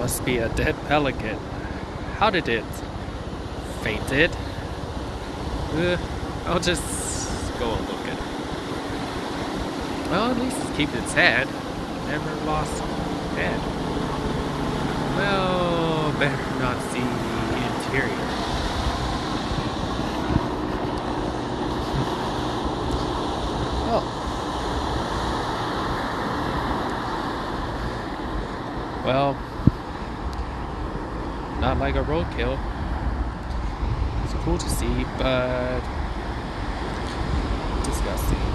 Must be a dead pelican. How did it faint it? I'll just go and look at it. Well, at least it's keeping its head. Never lost head. Well, better not see the interior. Oh. Well, not like a roadkill. It's cool to see, but disgusting.